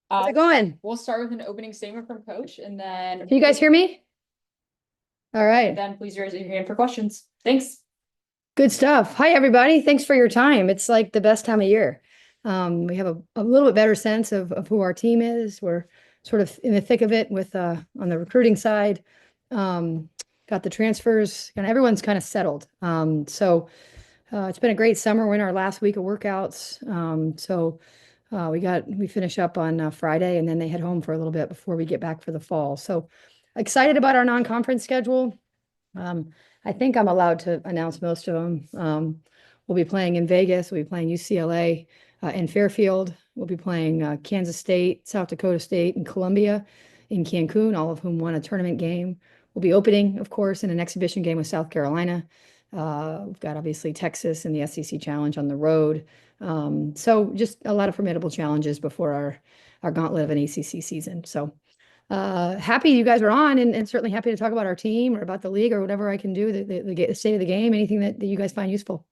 How's it going? We'll start with an opening statement from Coach, and then Can you guys hear me? All right. please raise your hand for questions. Thanks. Good stuff. Hi, everybody. Thanks for your time. It's like the best time of year. We have a little bit better sense of who our team is. We're sort of in the thick of it with on the recruiting side. Got the transfers, and everyone's kind of settled. It's been a great summer. We're in our last week of workouts. We finish up on Friday, and then they head home for a little bit before we get back for the fall. So excited about our non-conference schedule. I think I'm allowed to announce most of them. We'll be playing in Vegas. We'll be playing UCLA in Fairfield. We'll be playing Kansas State, South Dakota State, and Columbia in Cancun, all of whom won a tournament game. We'll be opening, of course, in an exhibition game with South Carolina. We've got obviously Texas and the SEC Challenge on the road. So just a lot of formidable challenges before our gauntlet of an ACC season. So happy you guys are on, and certainly happy to talk about our team or about the league or whatever I can do, the state of the game, anything that you guys find useful.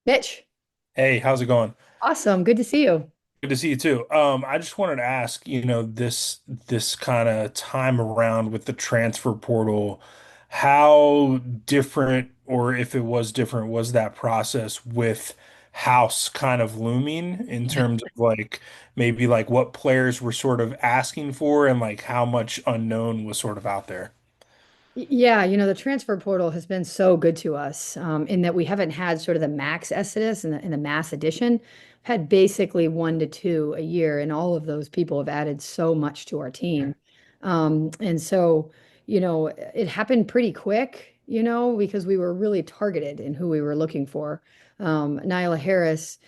Mitch, Hey, how's it going? awesome. Good to see you. Good to see you too. I just wanted to ask, this kind of time around with the transfer portal, how different, or if it was different, was that process with House kind of looming in terms of like maybe like what players were sort of asking for and like how much unknown was sort of out there? Yeah, the transfer portal has been so good to us in that we haven't had sort of the max exodus and the mass addition. Had basically 1 to 2 a year, and all of those people have added so much to our team. And so, it happened pretty quick, because we were really targeted in who we were looking for. Nyla Harris,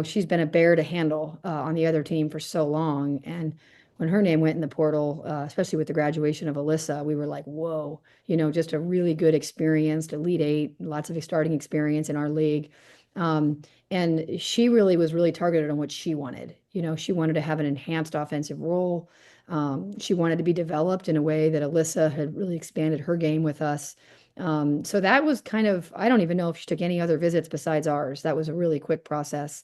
she's been a bear to handle on the other team for so long. And when her name went in the portal, especially with the graduation of Alyssa, we were like, whoa, just a really good experienced Elite Eight, lots of starting experience in our league. And she really was really targeted on what she wanted. She wanted to have an enhanced offensive role. She wanted to be developed in a way that Alyssa had really expanded her game with us. So that was kind of, I don't even know if she took any other visits besides ours. That was a really quick process.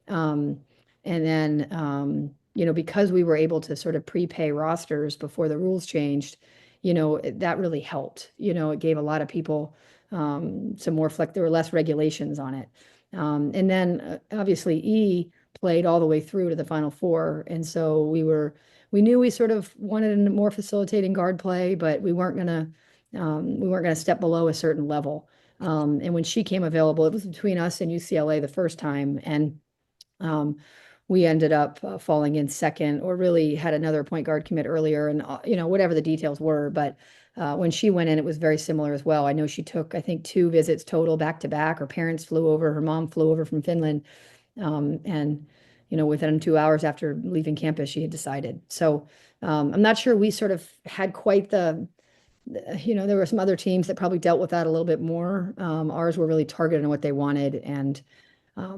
Um, and then, because we were able to sort of prepay rosters before the rules changed, that really helped. It gave a lot of people some more flex. There were less regulations on it. And then obviously E played all the way through to the Final Four. And so we knew we sort of wanted a more facilitating guard play, but we weren't gonna step below a certain level. And when she came available, it was between us and UCLA the first time. And um, we ended up falling in second, or really had another point guard commit earlier, and whatever the details were. But when she went in, it was very similar as well. I know she took, I think, 2 visits total back to back. Her parents flew over, her mom flew over from Finland, and within 2 hours after leaving campus, she had decided. So I'm not sure we sort of had quite there were some other teams that probably dealt with that a little bit more. Ours were really targeted on what they wanted, and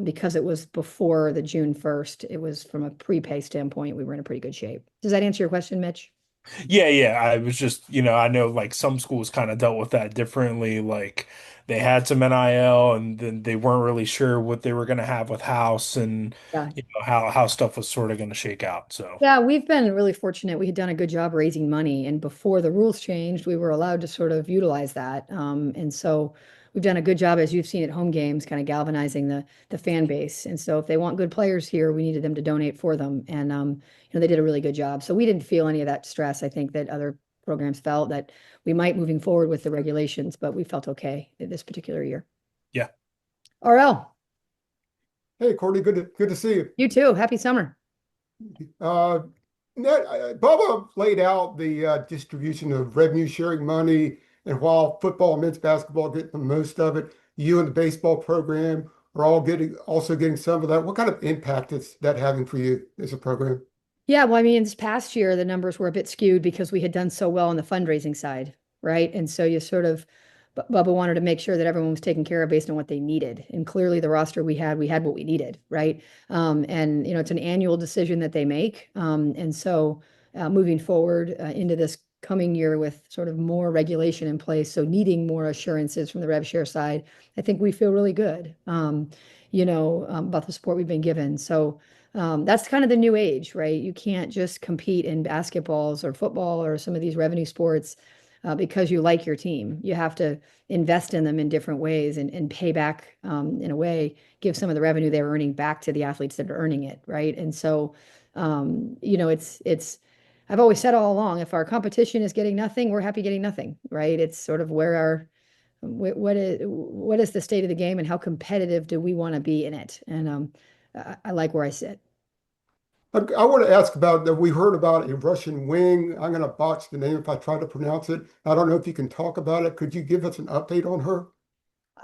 because it was before the June 1st, it was from a prepay standpoint, we were in a pretty good shape. Does that answer your question, Mitch? Yeah, yeah. I was just, I know like some schools kind of dealt with that differently. Like they had some NIL and then they weren't really sure what they were going to have with House and Yeah. how stuff was sort of going to shake out. So, Yeah, we've been really fortunate. We had done a good job raising money, and before the rules changed, we were allowed to sort of utilize that. And so we've done a good job, as you've seen at home games, kind of galvanizing the fan base. And so if they want good players here, we needed them to donate for them, and they did a really good job. So we didn't feel any of that stress. I think that other programs felt that we might moving forward with the regulations, but we felt okay this particular year. yeah. RL, Hey, Courtney, good to see you. you too. Happy summer. Uh, Bubba laid out the distribution of revenue sharing money, and while football and men's basketball get the most of it, you and the baseball program are all getting some of that. What kind of impact is that having for you as a program? Yeah, well, I mean, this past year, the numbers were a bit skewed because we had done so well on the fundraising side, right? And so you sort of, Bubba wanted to make sure that everyone was taken care of based on what they needed. And clearly, the roster we had what we needed, right? And, it's an annual decision that they make. And so moving forward into this coming year with sort of more regulation in place, so needing more assurances from the rev share side, I think we feel really good. about the sport we've been given. So that's kind of the new age, right? You can't just compete in basketballs or football or some of these revenue sports because you like your team. You have to invest in them in different ways and pay back in a way, give some of the revenue they're earning back to the athletes that are earning it, right? And so, it's I've always said all along, if our competition is getting nothing, we're happy getting nothing, right? It's sort of where our what is the state of the game and how competitive do we want to be in it? And I like where I sit. I want to ask about that. We heard about a Russian wing. I'm going to botch the name if I try to pronounce it. I don't know if you can talk about it. Could you give us an update on her?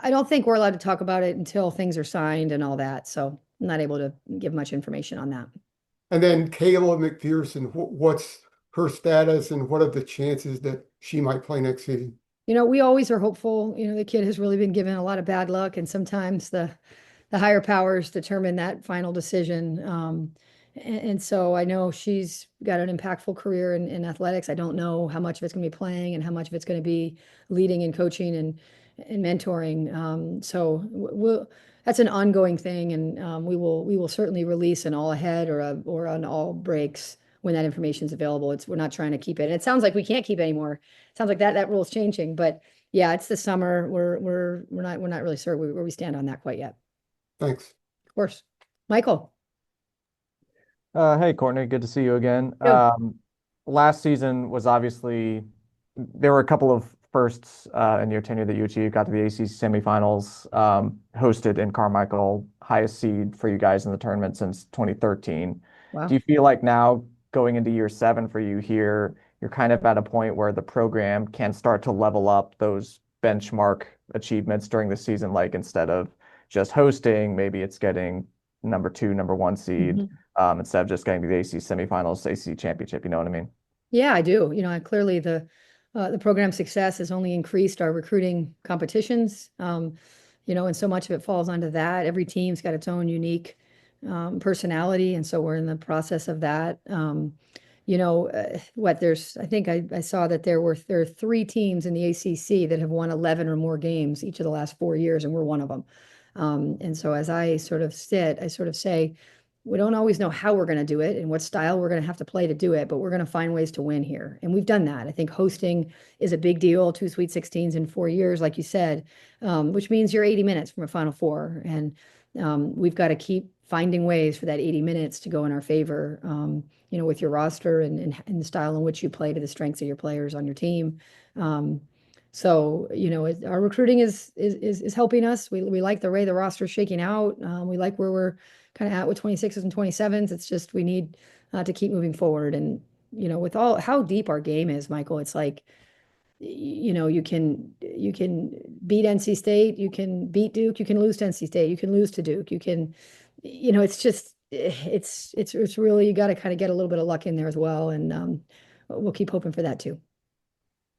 I don't think we're allowed to talk about it until things are signed and all that. So I'm not able to give much information on that. And then Kayla McPherson, what's her status and what are the chances that she might play next season? We always are hopeful. The kid has really been given a lot of bad luck, and sometimes the higher powers determine that final decision. And so I know she's got an impactful career in athletics. I don't know how much of it's going to be playing and how much of it's going to be leading and coaching and mentoring. So that's an ongoing thing, and we will certainly release an all ahead or an all breaks when that information is available. We're not trying to keep it. And it sounds like we can't keep it anymore. It sounds like that rule is changing, but yeah, it's the summer. We're not really sure where we stand on that quite yet. Thanks. Of course. Michael. Hey, Courtney, good to see you again. Yeah. Last season was obviously there were a couple of firsts in your tenure that you achieved. Got to the ACC semifinals, hosted in Carmichael, highest seed for you guys in the tournament since 2013. Wow. Do you feel like now going into year 7 for you here, you're kind of at a point where the program can start to level up those benchmark achievements during the season, like instead of just hosting, maybe it's getting number 2, number 1 seed. Mhm. Instead of just getting to the AC semifinals, AC championship, you know what I mean? Yeah, I do. Clearly the program success has only increased our recruiting competitions. And so much of it falls onto that. Every team's got its own unique personality, and so we're in the process of that. I think I saw that there are 3 teams in the ACC that have won 11 or more games each of the last 4 years, and we're one of them. And so as I sort of say, we don't always know how we're going to do it and what style we're going to have to play to do it, but we're going to find ways to win here. And we've done that. I think hosting is a big deal, 2 Sweet 16s in 4 years, like you said, which means you're 80 minutes from a Final Four. And we've got to keep finding ways for that 80 minutes to go in our favor, with your roster and the style in which you play to the strengths of your players on your team. Our recruiting is helping us. We like the way the roster is shaking out. We like where we're kind of at with 26s and 27s. It's just we need to keep moving forward. And with all how deep our game is, Michael, it's like you can beat NC State, you can beat Duke, you can lose to NC State, you can lose to Duke, you can, it's just it's really you got to kind of get a little bit of luck in there as well. And we'll keep hoping for that too.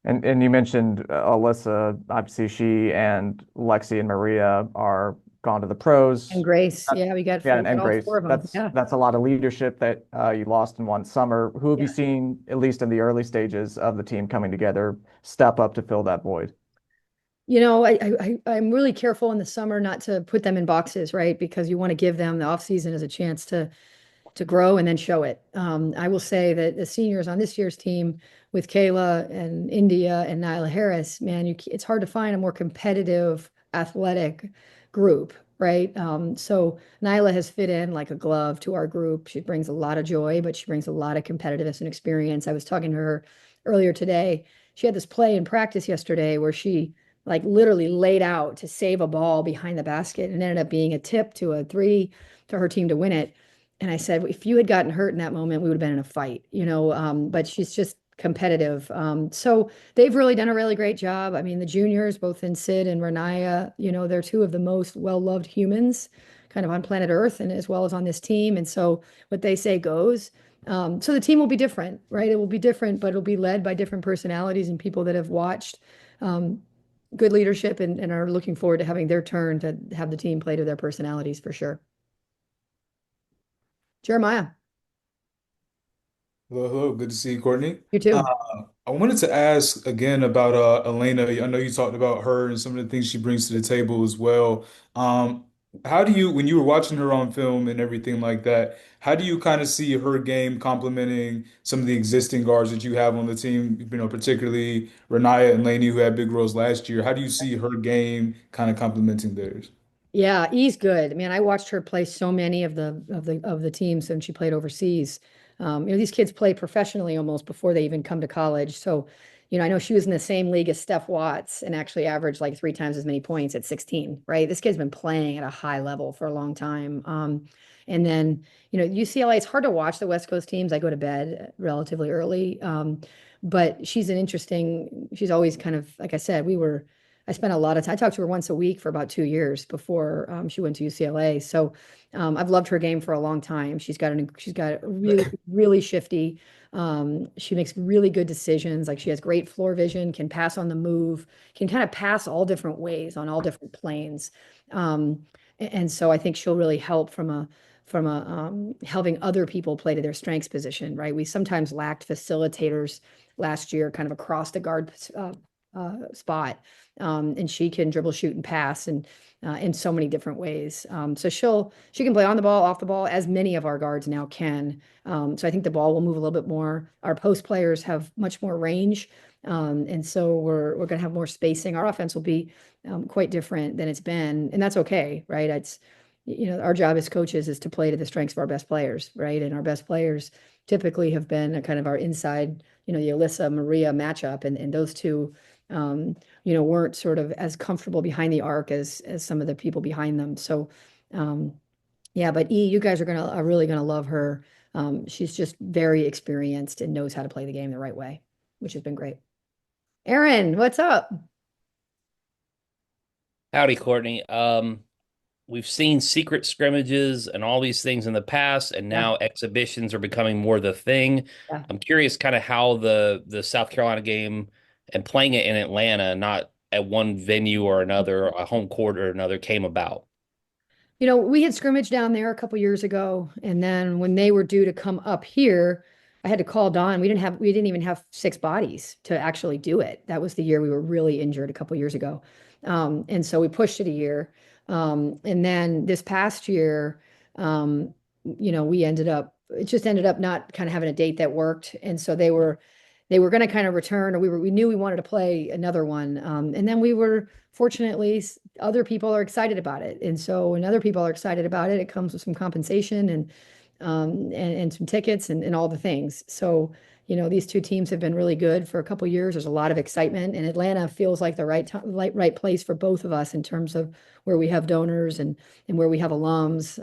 And you mentioned Alyssa, obviously she and Lexi and Maria are gone to the pros. And Grace, yeah, we got And all Grace. 4 of them. Yeah. That's a lot of leadership that you lost in one summer. Who have you Yeah. seen, at least in the early stages of the team coming together, step up to fill that void? I'm really careful in the summer not to put them in boxes, right? Because you want to give them the off season as a chance to grow and then show it. I will say that the seniors on this year's team with Kayla and India and Nyla Harris, man, it's hard to find a more competitive athletic group, right? So Nyla has fit in like a glove to our group. She brings a lot of joy, but she brings a lot of competitiveness and experience. I was talking to her earlier today. She had this play in practice yesterday where she like literally laid out to save a ball behind the basket and ended up being a tip to a 3 to her team to win it. And I said, if you had gotten hurt in that moment, we would have been in a fight, but she's just competitive. So they've really done a really great job. I mean, the juniors, both in Sid and Renaya, they're 2 of the most well-loved humans kind of on planet Earth and as well as on this team. And so what they say goes. So the team will be different, right? It will be different, but it'll be led by different personalities and people that have watched good leadership and are looking forward to having their turn to have the team play to their personalities for sure. Jeremiah, Hello, hello. Good to see you, Courtney. you too. I wanted to ask again about Elena. I know you talked about her and some of the things she brings to the table as well. how do you, when you were watching her on film and everything like that, how do you kind of see her game complementing some of the existing guards that you have on the team, particularly Renaya and Laney, who had big roles last year? How do you see her game kind of complementing theirs? Yeah, E's good. I mean, I watched her play so many of the teams when she played overseas. These kids play professionally almost before they even come to college. So, I know she was in the same league as Steph Watts and actually averaged like 3 times as many points at 16, right? This kid's been playing at a high level for a long time. And then, UCLA, it's hard to watch the West Coast teams. I go to bed relatively early. But she's always kind of, like I said, I spent a lot of time. I talked to her once a week for about 2 years before she went to UCLA. So I've loved her game for a long time. She's got really really shifty. She makes really good decisions. Like she has great floor vision, can pass on the move, can kind of pass all different ways on all different planes. And so I think she'll really help from a helping other people play to their strengths position. Right. We sometimes lacked facilitators last year, kind of across the guard spot. And she can dribble, shoot, and pass, and in so many different ways. So she can play on the ball, off the ball, as many of our guards now can. So I think the ball will move a little bit more. Our post players have much more range, and so we're going to have more spacing. Our offense will be quite different than it's been, and that's okay, right? Our job as coaches is to play to the strengths of our best players, right? And our best players typically have been a kind of our inside, the Alyssa Maria matchup, and those two weren't sort of as comfortable behind the arc as some of the people behind them. So, yeah, but you guys are really gonna love her. She's just very experienced and knows how to play the game the right way, which has been great. Aaron, what's up? Howdy, Courtney. We've seen secret scrimmages and all these things in the past, and Yeah, now exhibitions are becoming more the thing. yeah. I'm curious kind of how the South Carolina game and playing it in Atlanta, not at one venue or another, a home court or another, came about. We had scrimmage down there a couple years ago, and then when they were due to come up here, I had to call Dawn. We didn't even have 6 bodies to actually do it. That was the year we were really injured a couple years ago. And so we pushed it a year. And then this past year, it just ended up not kind of having a date that worked. And so they were going to kind of return, or we knew we wanted to play another one. And then we were fortunately, other people are excited about it. And so when other people are excited about it, it comes with some compensation and some tickets and all the things. So, these two teams have been really good for a couple years. There's a lot of excitement, and Atlanta feels like the right place for both of us in terms of where we have donors and where we have alums,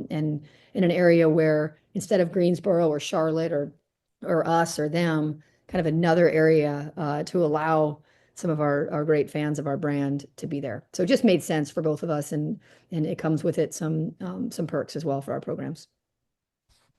and in an area where instead of Greensboro or Charlotte or us or them, kind of another area to allow some of our great fans of our brand to be there. So it just made sense for both of us, and it comes with it some perks as well for our programs.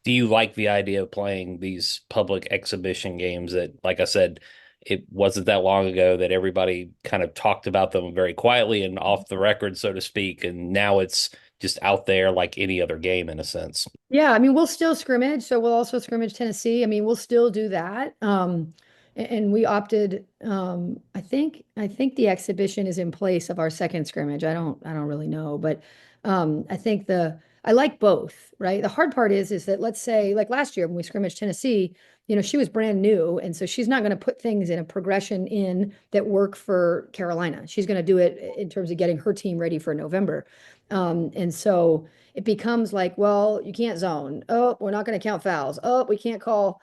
Do you like the idea of playing these public exhibition games that, like I said, it wasn't that long ago that everybody kind of talked about them very quietly and off the record, so to speak, and now it's just out there like any other game in a sense. Yeah, I mean, we'll still scrimmage, so we'll also scrimmage Tennessee. I mean, we'll still do that. And we opted, I think the exhibition is in place of our second scrimmage. I don't really know, but I like both, right? The hard part is that, let's say, like last year when we scrimmaged Tennessee, she was brand new, and so she's not going to put things in a progression in that work for Carolina. She's going to do it in terms of getting her team ready for November. And so it becomes like, well, you can't zone. Oh, we're not going to count fouls. Oh, we can't call,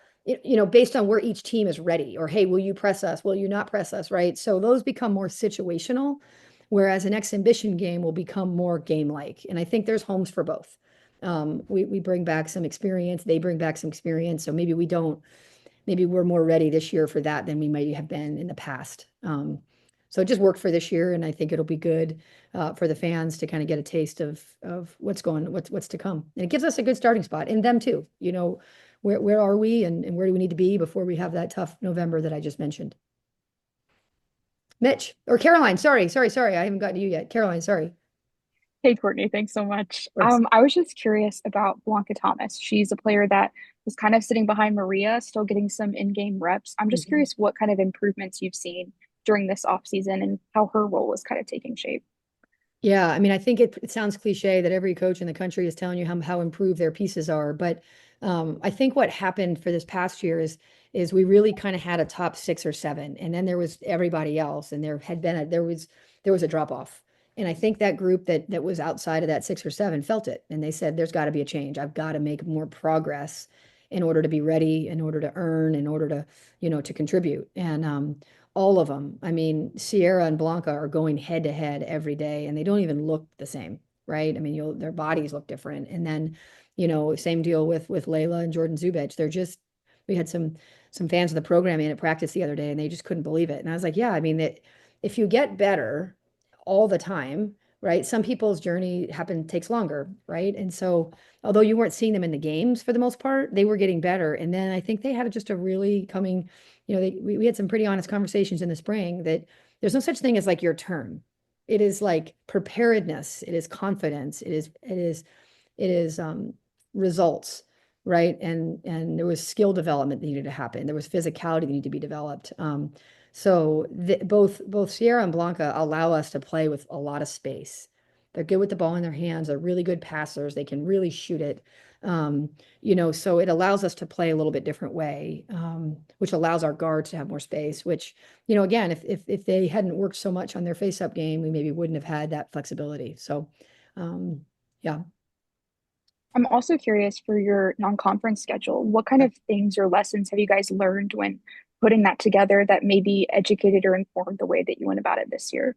based on where each team is ready. Or, hey, will you press us? Will you not press us? Right. So those become more situational, whereas an exhibition game will become more game-like. And I think there's homes for both. We bring back some experience. They bring back some experience. So maybe we're more ready this year for that than we might have been in the past. So it just worked for this year, and I think it'll be good for the fans to kind of get a taste of what's to come. And it gives us a good starting spot, and them too. Where are we, and where do we need to be before we have that tough November that I just mentioned. Mitch or Caroline, sorry, I haven't gotten to you yet. Caroline, sorry. Hey, Courtney, thanks so much. Of course. I was just curious about Blanca Thomas. She's a player that was kind of sitting behind Maria, still getting some in-game reps. I'm just Mhm. curious what kind of improvements you've seen during this offseason and how her role is kind of taking shape. Yeah, I mean, I think it sounds cliche that every coach in the country is telling you how improved their pieces are, but I think what happened for this past year is we really kind of had a top 6 or 7, and then there was everybody else, and there was a drop off, and I think that group that was outside of that 6 or 7 felt it, and they said, "There's got to be a change. I've got to make more progress in order to be ready, in order to earn, in order to to contribute," and all of them. I mean, Sierra and Blanca are going head to head every day, and they don't even look the same, right? I mean, their bodies look different. And then, same deal with Layla and Jordan Zubec. We had some fans of the program in at practice the other day, and they just couldn't believe it. And I was like, yeah, I mean, that if you get better all the time, right? Some people's journey takes longer, right? And so, although you weren't seeing them in the games for the most part, they were getting better. And then I think they had just a really coming we had some pretty honest conversations in the spring that there's no such thing as like your turn. It is like preparedness. It is confidence. It is results, right? And there was skill development that needed to happen. There was physicality that needed to be developed. So both Sierra and Blanca allow us to play with a lot of space. They're good with the ball in their hands. They're really good passers. They can really shoot it. So it allows us to play a little bit different way, which allows our guards to have more space, which, again, if they hadn't worked so much on their face-up game, we maybe wouldn't have had that flexibility. So, yeah. I'm also curious for your non-conference schedule. What kind of things or lessons have you guys learned when putting that together that maybe educated or informed the way that you went about it this year?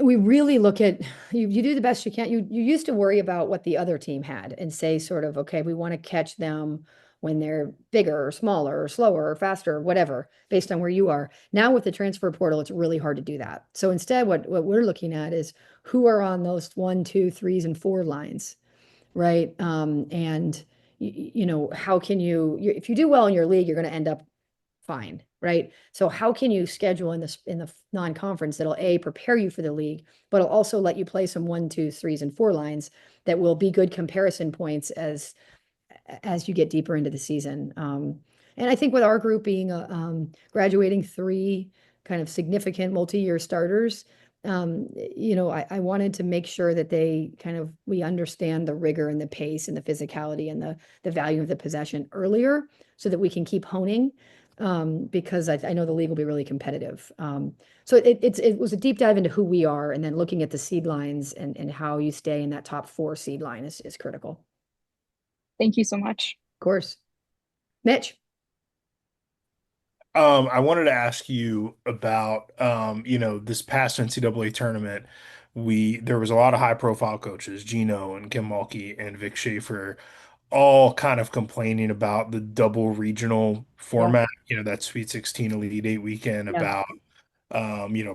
We really look at you do the best you can. You used to worry about what the other team had and say sort of, okay, we want to catch them when they're bigger or smaller or slower or faster or whatever, based on where you are. Now with the transfer portal, it's really hard to do that. So instead, what we're looking at is who are on those 1, 2, 3s, and 4 lines, right? And how can if you do well in your league, you're going to end up fine, right? So how can you schedule in the non-conference that'll prepare you for the league, but it'll also let you play some 1, 2, 3s, and 4 lines that will be good comparison points as you get deeper into the season. And I think with our group being graduating 3 kind of significant multi-year starters, I wanted to make sure that we understand the rigor and the pace and the physicality and the value of the possession earlier so that we can keep honing, because I know the league will be really competitive. So it was a deep dive into who we are, and then looking at the seed lines and how you stay in that top 4 seed line is critical. Thank you so much. Of course. Mitch. I wanted to ask you about, this past NCAA tournament. There was a lot of high profile coaches, Gino and Kim Mulkey and Vic Schaefer, all kind of complaining about the double regional format, that Sweet 16 Elite Eight weekend, Yeah. about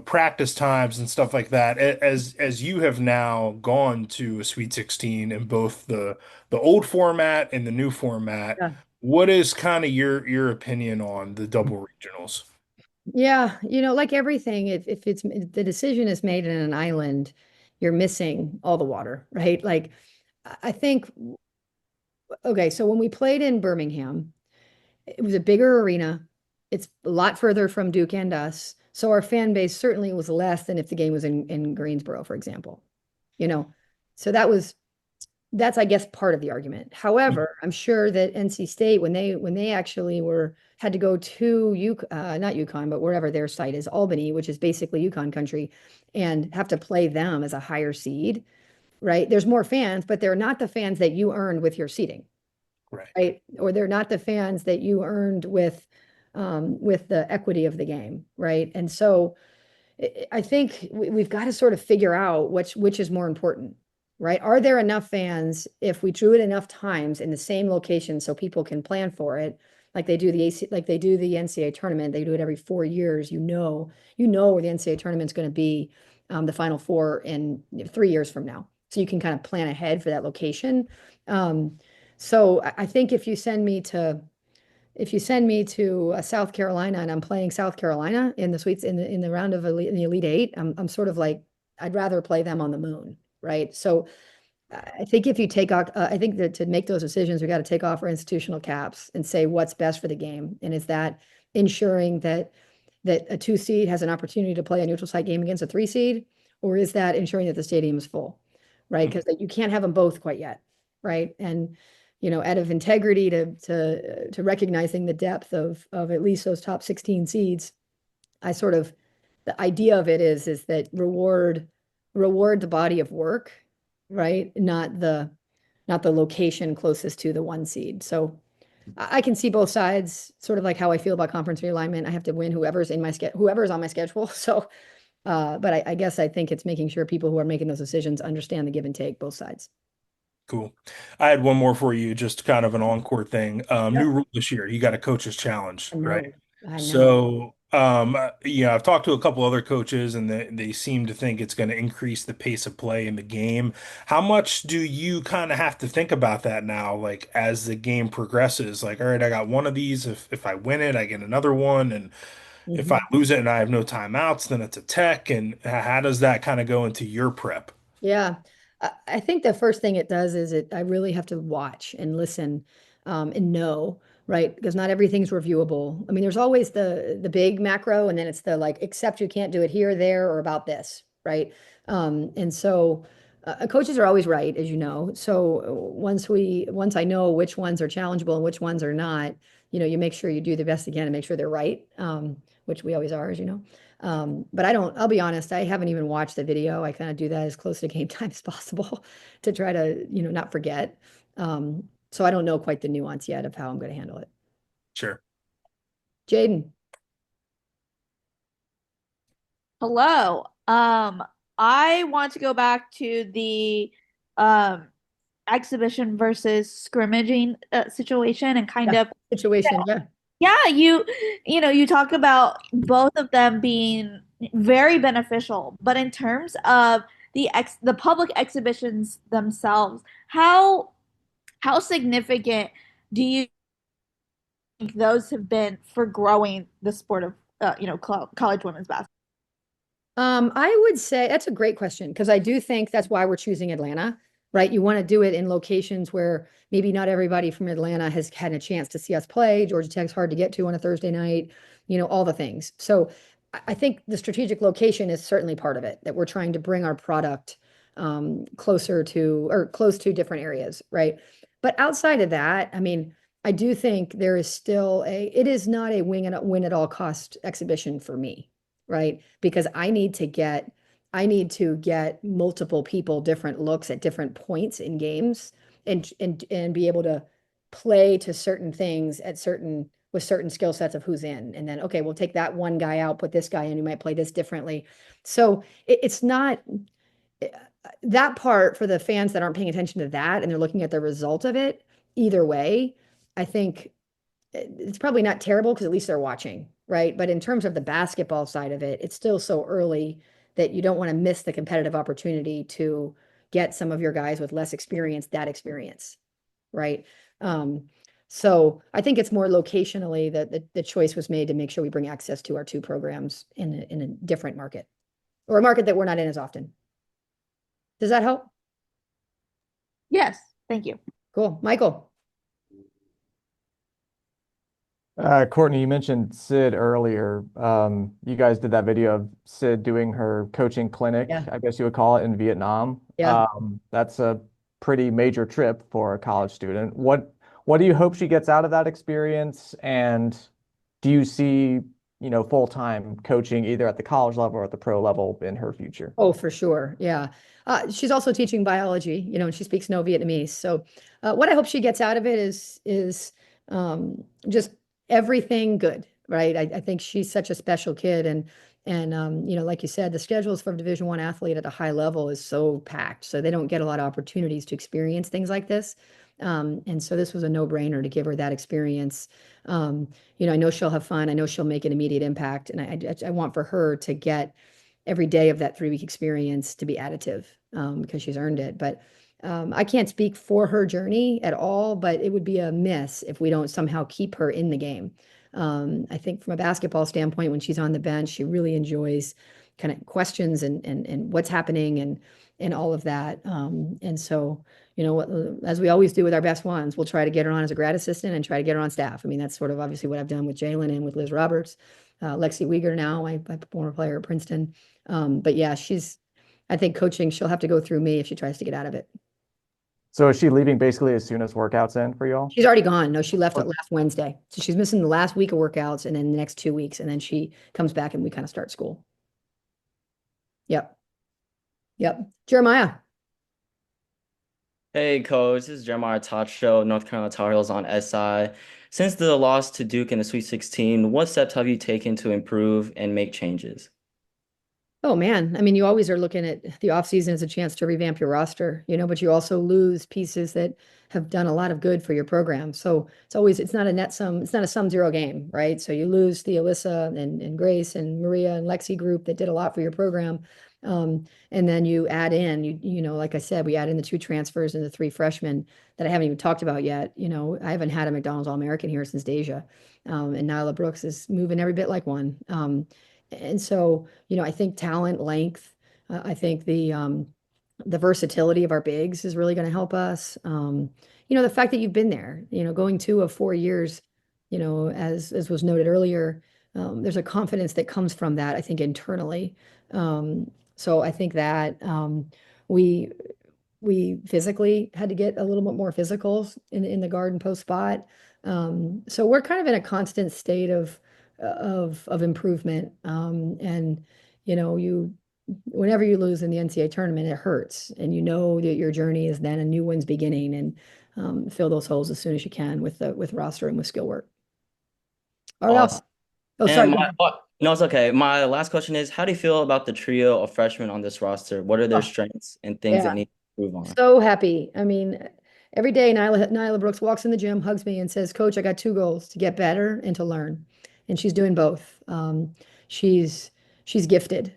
practice times and stuff like that. As you have now gone to a Sweet 16 in both the old format and the new format, Yeah. what is kind of your opinion on the double regionals? Yeah, like everything, if the decision is made in an island, you're missing all the water, right? Like I think, okay, so when we played in Birmingham, it was a bigger arena. It's a lot further from Duke and us. So our fan base certainly was less than if the game was in Greensboro, for example. You know, so that's I guess part of the argument. However, I'm sure that NC State, when they actually had to go to not UConn, but wherever their site is, Albany, which is basically UConn country, and have to play them as a higher seed, right? There's more fans, but they're not the fans that you earned with your seating, right? Or they're not the fans that you earned with the equity of the game, right? And so I think we've got to sort of figure out which is more important, right? Are there enough fans if we drew it enough times in the same location so people can plan for it, like they do the NCAA tournament? They do it every 4 years. You know where the NCAA tournament's going to be, the Final Four in 3 years from now, so you can kind of plan ahead for that location. So I think if you send me to South Carolina and I'm playing South Carolina in the suites in the round of in the Elite Eight, I'm sort of like, I'd rather play them on the moon, right? So I think if you take off, I think that to make those decisions, we got to take off our institutional caps and say what's best for the game, and is that ensuring that a 2 seed has an opportunity to play a neutral site game against a 3 seed, or is that ensuring that the stadium is full, right? Because you can't have them both quite yet, right? And out of integrity to recognizing the depth of at least those top 16 seeds, the idea of it is that reward the body of work, right? Not the location closest to the one seed. So I can see both sides, sort of like how I feel about conference realignment. I have to win whoever's on my schedule. So, but I guess I think it's making sure people who are making those decisions understand the give and take, both sides. Cool. I had one more for you, just kind of an encore thing. New rule this year, you got a coach's challenge, I know. right? I know. So, I've talked to a couple other coaches and they seem to think it's going to increase the pace of play in the game. How much do you kind of have to think about that now, like as the game progresses? Like, all right, I got one of these. If I win it, I get another one. And if I lose it and I have no timeouts, then it's a tech. And how does that kind of go into your prep? Yeah. I think the first thing it does is I really have to watch and listen, and know, right? Because not everything's reviewable. I mean, there's always the big macro, and then it's the like, except you can't do it here, there, or about this, right? And so coaches are always right, as you know. So once I know which ones are challengeable and which ones are not, you make sure you do the best you can to make sure they're right, which we always are, as you know. But I'll be honest, I haven't even watched the video. I kind of do that as close to game time as possible to try to, not forget. So I don't know quite the nuance yet of how I'm going to handle it. Sure. Jaden. Hello. I want to go back to the exhibition versus scrimmaging situation and kind of Situation. Yeah. yeah, you talk about both of them being very beneficial, but in terms of the public exhibitions themselves, how significant do you think those have been for growing the sport of college women's basketball? I would say that's a great question, because I do think that's why we're choosing Atlanta, right? You want to do it in locations where maybe not everybody from Atlanta has had a chance to see us play. Georgia Tech's hard to get to on a Thursday night, all the things. So I think the strategic location is certainly part of it, that we're trying to bring our product closer to, or close to, different areas, right? But outside of that, I mean, I do think there is still it is not a win at all cost exhibition for me, right? Because I need to get multiple people different looks at different points in games, and be able to play to certain things with certain skill sets of who's in. And then, okay, we'll take that one guy out, put this guy in who might play this differently. So it's not that part for the fans that aren't paying attention to that and they're looking at the result of it. Either way, I think it's probably not terrible, because at least they're watching, right? But in terms of the basketball side of it, it's still so early that you don't want to miss the competitive opportunity to get some of your guys with less experience that experience, right? So I think it's more locationally that the choice was made to make sure we bring access to our two programs in a different market, or a market that we're not in as often. Does that help? Yes, thank you. Cool. Michael. Courtney, you mentioned Sid earlier. You guys did that video of Sid doing her coaching clinic, Yeah. I guess you would call it, in Vietnam. Yeah. That's a pretty major trip for a college student. What do you hope she gets out of that experience? And do you see, full-time coaching either at the college level or at the pro level in her future? Oh, for sure. Yeah. She's also teaching biology, and she speaks no Vietnamese. So what I hope she gets out of it is just everything good, right? I think she's such a special kid, and like you said, the schedules for a Division I athlete at a high level is so packed, so they don't get a lot of opportunities to experience things like this. And so this was a no-brainer to give her that experience. I know she'll have fun. I know she'll make an immediate impact, and I want for her to get every day of that 3-week experience to be additive, because she's earned it. But I can't speak for her journey at all, but it would be a miss if we don't somehow keep her in the game. I think from a basketball standpoint, when she's on the bench, she really enjoys kind of questions and what's happening and all of that. And so, as we always do with our best ones, we'll try to get her on as a grad assistant and try to get her on staff. I mean, that's sort of obviously what I've done with Jalen and with Liz Roberts, Lexi Weger now, my former player at Princeton. But yeah, she's I think coaching, she'll have to go through me if she tries to get out of it. So is she leaving basically as soon as workouts end for y'all? She's already gone. No, she left last Wednesday. So she's missing the last week of workouts and then the next 2 weeks. And then she comes back and we kind of start school. Yep. Yep. Jeremiah. Hey, coach, this is Jeremiah Show, North Carolina Tar Heels on SI. Since the loss to Duke in the Sweet 16, what steps have you taken to improve and make changes? Oh man, I mean, you always are looking at the offseason as a chance to revamp your roster, but you also lose pieces that have done a lot of good for your program. So it's not a net sum, it's not a sum zero game, right? So you lose the Alyssa and Grace and Maria and Lexi group that did a lot for your program. And then you add in, like I said, we add in the 2 transfers and the 3 freshmen that I haven't even talked about yet. I haven't had a McDonald's All-American here since Deja. And Nyla Brooks is moving every bit like one. And so, I think talent, length, I think the versatility of our bigs is really going to help us. The fact that you've been there, going 2 of 4 years, as was noted earlier, there's a confidence that comes from that, I think, internally. So I think that we physically had to get a little bit more physical in the guard and post spot. So we're kind of in a constant state of improvement. And whenever you lose in the NCAA tournament, it hurts, and that your journey is then a new one's beginning, and fill those holes as soon as you can with roster and with skill work. Or else. Awesome. Oh, And sorry. no, it's okay. My last question is, how do you feel about the trio of freshmen on this roster? What are their strengths and things that Yeah. need to improve on? So happy. I mean, every day Nyla Brooks walks in the gym, hugs me, and says, "Coach, I got 2 goals: to get better and to learn." And she's doing both. She's gifted.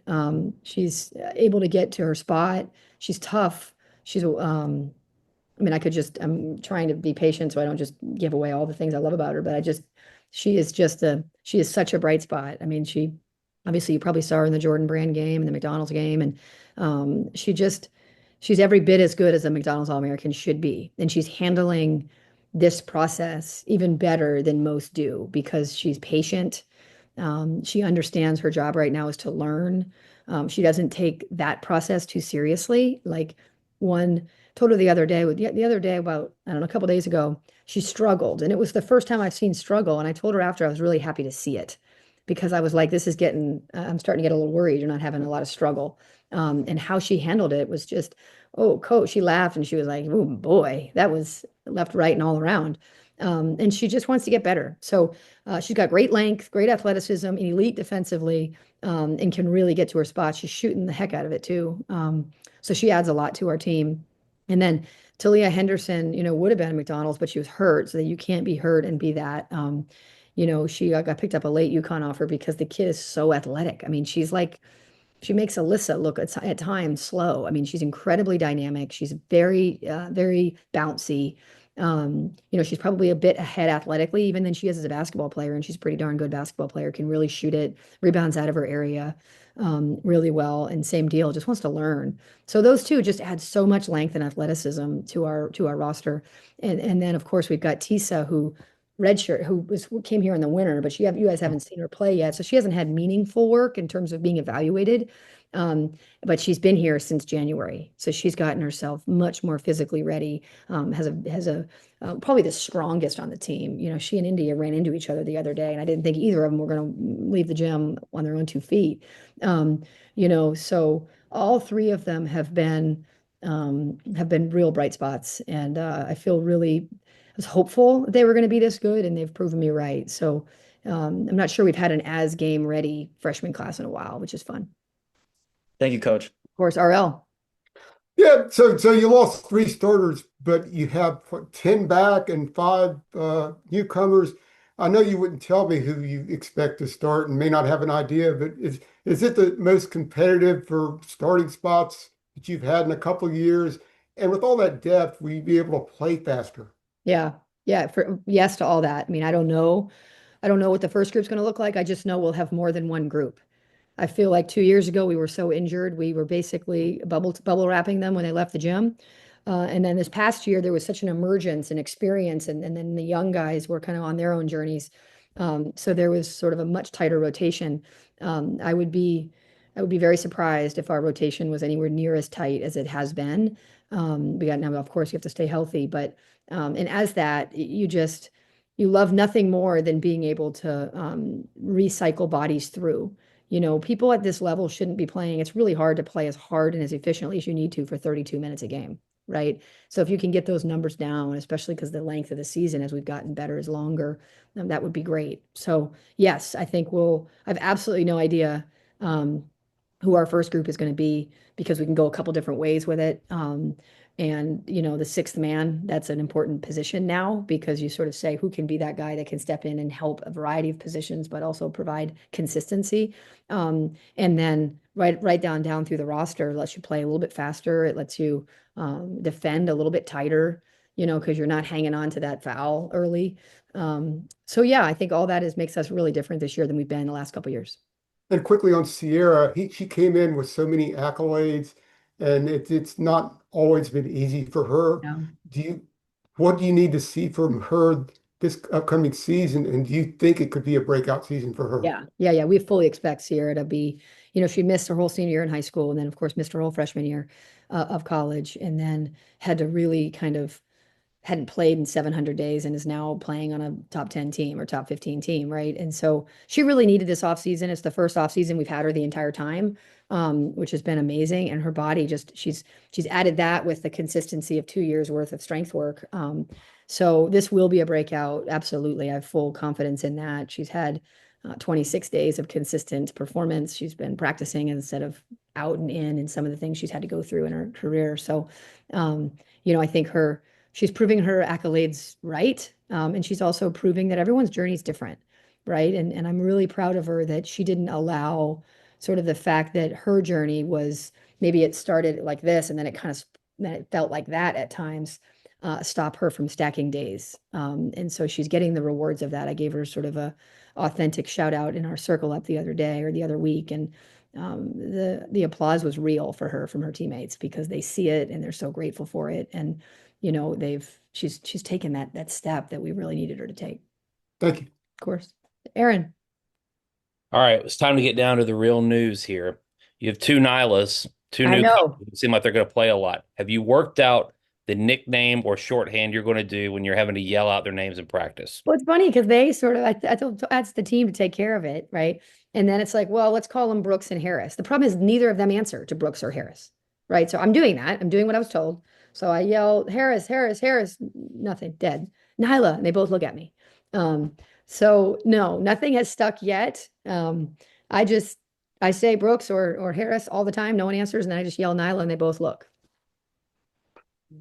She's able to get to her spot. She's tough. I mean, I'm trying to be patient so I don't just give away all the things I love about her, but she is such a bright spot. I mean, obviously you probably saw her in the Jordan Brand game and the McDonald's game. And she's every bit as good as a McDonald's All-American should be. And she's handling this process even better than most do because she's patient. She understands her job right now is to learn. She doesn't take that process too seriously. Like one told her the other day, about, I don't know, a couple days ago, she struggled. And it was the first time I've seen struggle. And I told her after I was really happy to see it because I was like, I'm starting to get a little worried. You're not having a lot of struggle. And how she handled it was just, oh, coach, she laughed and she was like, oh boy, that was left, right, and all around. And she just wants to get better. So she's got great length, great athleticism, and elite defensively, and can really get to her spot. She's shooting the heck out of it too. So she adds a lot to our team. And then Talia Henderson, would have been at McDonald's, but she was hurt, so that you can't be hurt and be that. She got picked up a late UConn offer because the kid is so athletic. I mean, she makes Alyssa look at times slow. I mean, she's incredibly dynamic. She's very, very bouncy. She's probably a bit ahead athletically, even than she is as a basketball player, and she's a pretty darn good basketball player, can really shoot it, rebounds out of her area really well, and same deal, just wants to learn. So those 2 just add so much length and athleticism to our roster. And then of course we've got Tissa, who redshirt, who came here in the winter, but you guys haven't seen her play yet, so she hasn't had meaningful work in terms of being evaluated. But she's been here since January, so she's gotten herself much more physically ready. Has probably the strongest on the team. She and India ran into each other the other day, and I didn't think either of them were going to leave the gym on their own 2 feet. So all 3 of them have been real bright spots, and I was hopeful they were going to be this good, and they've proven me right. So I'm not sure we've had an as game ready freshman class in a while, which is fun. Thank you, coach. Of course, RL. Yeah, so you lost 3 starters, but you have 10 back and 5 newcomers. I know you wouldn't tell me who you expect to start and may not have an idea, but is it the most competitive for starting spots that you've had in a couple of years? And with all that depth, will you be able to play faster? Yeah. Yes to all that. I mean, I don't know what the first group's going to look like. I just know we'll have more than one group. I feel like 2 years ago we were so injured, we were basically bubble wrapping them when they left the gym. And then this past year there was such an emergence and experience, and then the young guys were kind of on their own journeys. So there was sort of a much tighter rotation. I would be I would be very surprised if our rotation was anywhere near as tight as it has been. We got now, of course, you have to stay healthy, but and as that, you love nothing more than being able to recycle bodies through. People at this level shouldn't be playing. It's really hard to play as hard and as efficiently as you need to for 32 minutes a game, right? So if you can get those numbers down, especially because the length of the season as we've gotten better is longer, that would be great. So yes, I think I've absolutely no idea who our first group is going to be because we can go a couple different ways with it. And the sixth man, that's an important position now because you sort of say who can be that guy that can step in and help a variety of positions, but also provide consistency. And then right down through the roster lets you play a little bit faster. It lets you defend a little bit tighter, because you're not hanging on to that foul early. So yeah, I think all that makes us really different this year than we've been the last couple of years. And quickly on Sierra, she came in with so many accolades, and it's not always been easy for her. No. What do you need to see from her this upcoming season, and do you think it could be a breakout season for her? Yeah. We fully expect Sierra to be, she missed her whole senior year in high school, and then of course missed her whole freshman year of college, and then had to really hadn't played in 700 days and is now playing on a top 10 team or top 15 team, right? And so she really needed this offseason. It's the first offseason we've had her the entire time, which has been amazing. And her body she's added that with the consistency of 2 years worth of strength work. So this will be a breakout. Absolutely. I have full confidence in that. She's had 26 days of consistent performance. She's been practicing instead of out and in some of the things she's had to go through in her career. So, I think she's proving her accolades right. And she's also proving that everyone's journey is different, right? And I'm really proud of her that she didn't allow sort of the fact that her journey was maybe it started like this and then it felt like that at times, stop her from stacking days. And so she's getting the rewards of that. I gave her sort of a authentic shout out in our circle up the other day or the other week. And the applause was real for her from her teammates because they see it and they're so grateful for it. And she's taken that step that we really needed her to take. Thank you. Of course. Aaron. All right, it's time to get down to the real news here. You have two Nylas, two I new know. who seem like they're going to play a lot. Have you worked out the nickname or shorthand you're going to do when you're having to yell out their names in practice? Well, it's funny because they sort of, I told that's the team to take care of it, right? And then it's like, well, let's call them Brooks and Harris. The problem is neither of them answer to Brooks or Harris, right? So I'm doing that. I'm doing what I was told. So I yell, Harris, Harris, Harris, nothing, dead. Nyla, and they both look at me. So no, nothing has stuck yet. I say Brooks or Harris all the time. No one answers, and then I just yell Nyla, and they both look.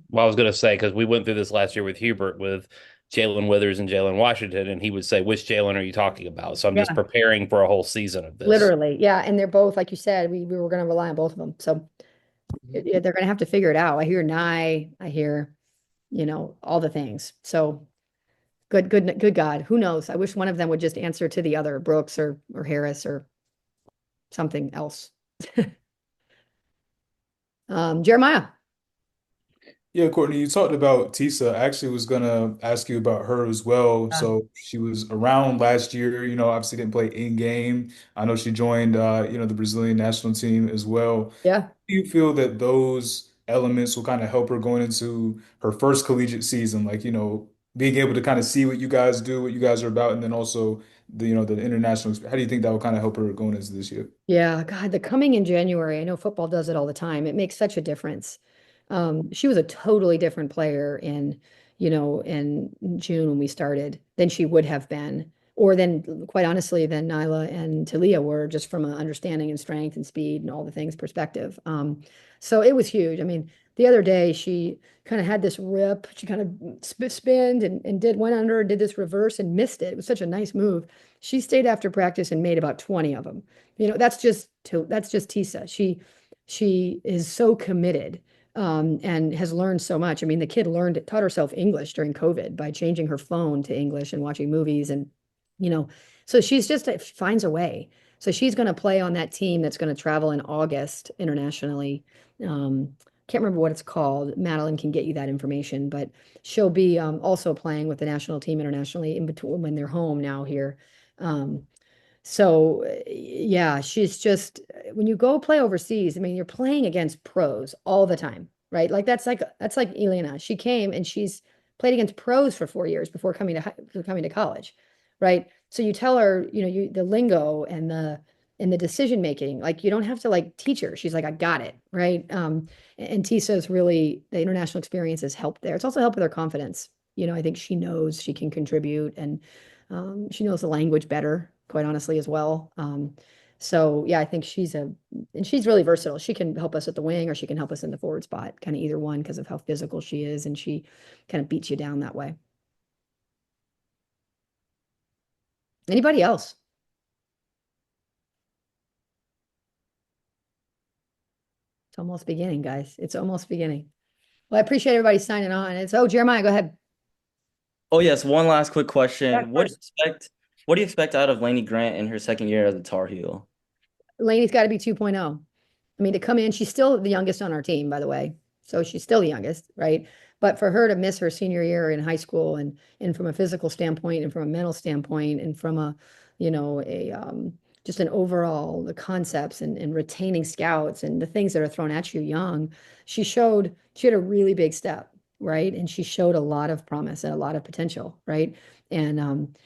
Well, I was going to say, because we went through this last year with Hubert with Jalen Withers and Jalen Washington, and he would say, which Jalen are you talking about? So I'm just preparing for a whole season of this. Literally, yeah. And they're both, like you said, we were going to rely on both of them. So they're going to have to figure it out. I hear Nye, I hear, all the things. So good God, who knows? I wish one of them would just answer to the other, Brooks or Harris or something else. Jeremiah. Yeah, Courtney, you talked about Tissa. I actually was gonna ask you about her as well. So she was around last year, obviously didn't play in game. I know she joined the Brazilian national team as well. Yeah. Do you feel that those elements will kind of help her going into her first collegiate season? Like, being able to kind of see what you guys do, what you guys are about, and then also the international. How do you think that will kind of help her going into this year? Yeah, God, the coming in January, I know football does it all the time. It makes such a difference. She was a totally different player in June when we started than she would have been, or then quite honestly, than Nyla and Talia were just from an understanding and strength and speed and all the things perspective. So it was huge. I mean, the other day she kind of had this rip. She kind of spinned and went under, did this reverse and missed it. It was such a nice move. She stayed after practice and made about 20 of them. That's just Tissa. She is so committed. And has learned so much. I mean, the kid taught herself English during COVID by changing her phone to English and watching movies. And, so she's just finds a way. So she's going to play on that team that's going to travel in August internationally. Can't remember what it's called. Madeline can get you that information, but she'll be also playing with the national team internationally in between when they're home now here. So yeah, she's just when you go play overseas, I mean, you're playing against pros all the time, right? Like that's like Elena. She came and she's played against pros for 4 years before coming to college, right? So you tell her, the lingo and the decision making, like you don't have to like teach her. She's like, I got it, right? And Tissa's really the international experience has helped there. It's also helped with her confidence. I think she knows she can contribute and she knows the language better, quite honestly, as well. So yeah, I think and she's really versatile. She can help us at the wing or she can help us in the forward spot, kind of either one because of how physical she is, and she kind of beats you down that way. Anybody else? It's almost beginning, guys. It's almost beginning. Well, I appreciate everybody signing on. Jeremiah, go ahead. Oh yes, one last quick question. Yeah, What do you expect? What do you expect out of Laney Grant in her second year as a Tar Heel? Laney's got to be 2.0. I mean, to come in, she's still the youngest on our team, by the way. So she's still the youngest, right? But for her to miss her senior year in high school and from a physical standpoint and from a mental standpoint and from just an overall the concepts and retaining scouts and the things that are thrown at you young, she had a really big step, right? And she showed a lot of promise and a lot of potential, right? And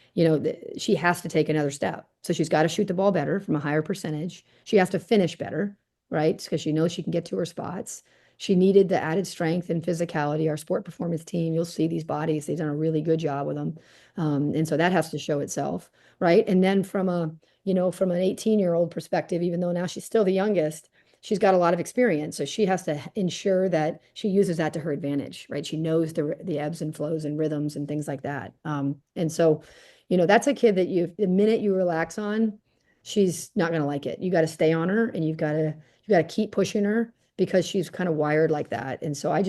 she has to take another step. So she's got to shoot the ball better from a higher percentage. She has to finish better, right? Because she knows she can get to her spots. She needed the added strength and physicality. Our sport performance team, you'll see these bodies, they've done a really good job with them. And so that has to show itself, right? And then from an 18-year-old perspective, even though now she's still the youngest, she's got a lot of experience. So she has to ensure that she uses that to her advantage, right? She knows the ebbs and flows and rhythms and things like that. And so, that's a kid that the minute you relax on, she's not going to like it. You got to stay on her and you got to keep pushing her because she's kind of wired like that. And so I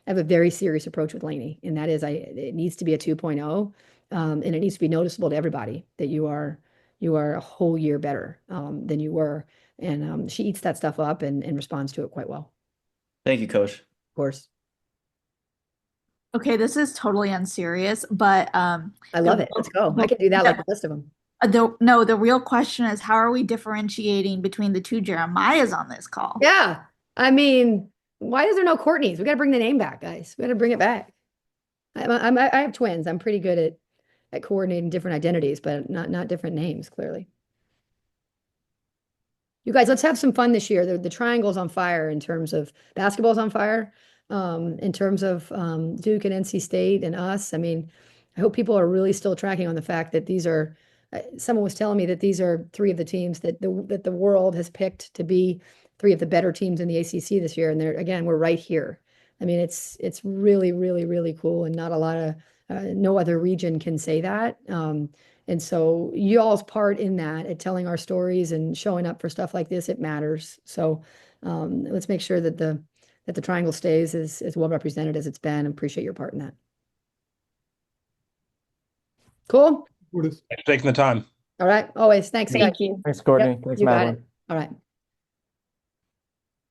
have a very serious approach with Laney, and that is it needs to be a 2.0, and it needs to be noticeable to everybody that you are a whole year better than you were. And she eats that stuff up and responds to it quite well. Thank you, Coach. Of course. Okay, this is totally unserious, but I love it. Let's go. I can do that like the rest of them. The real question is, how are we differentiating between the two Jeremiahs on this call? Yeah. I mean, why is there no Courtneys? We got to bring the name back, guys. We got to bring it back. I have twins. I'm pretty good at coordinating different identities, but not different names, clearly. You guys, let's have some fun this year. The triangle's on fire in terms of basketball's on fire, in terms of Duke and NC State and us. I mean, I hope people are really still tracking on the fact that these are. Someone was telling me that these are three of the teams that the world has picked to be three of the better teams in the ACC this year, and we're right here. I mean, it's really, really, really cool, and not a lot of no other region can say that. And so y'all's part in that at telling our stories and showing up for stuff like this, it matters. So let's make sure that the triangle stays as well represented as it's been. I appreciate your part in that. Cool. Thanks for taking the time. All right. Always. Thanks, guys. Thank you. Thanks, Courtney. Yep, Thanks, you got Madeline. it. All right.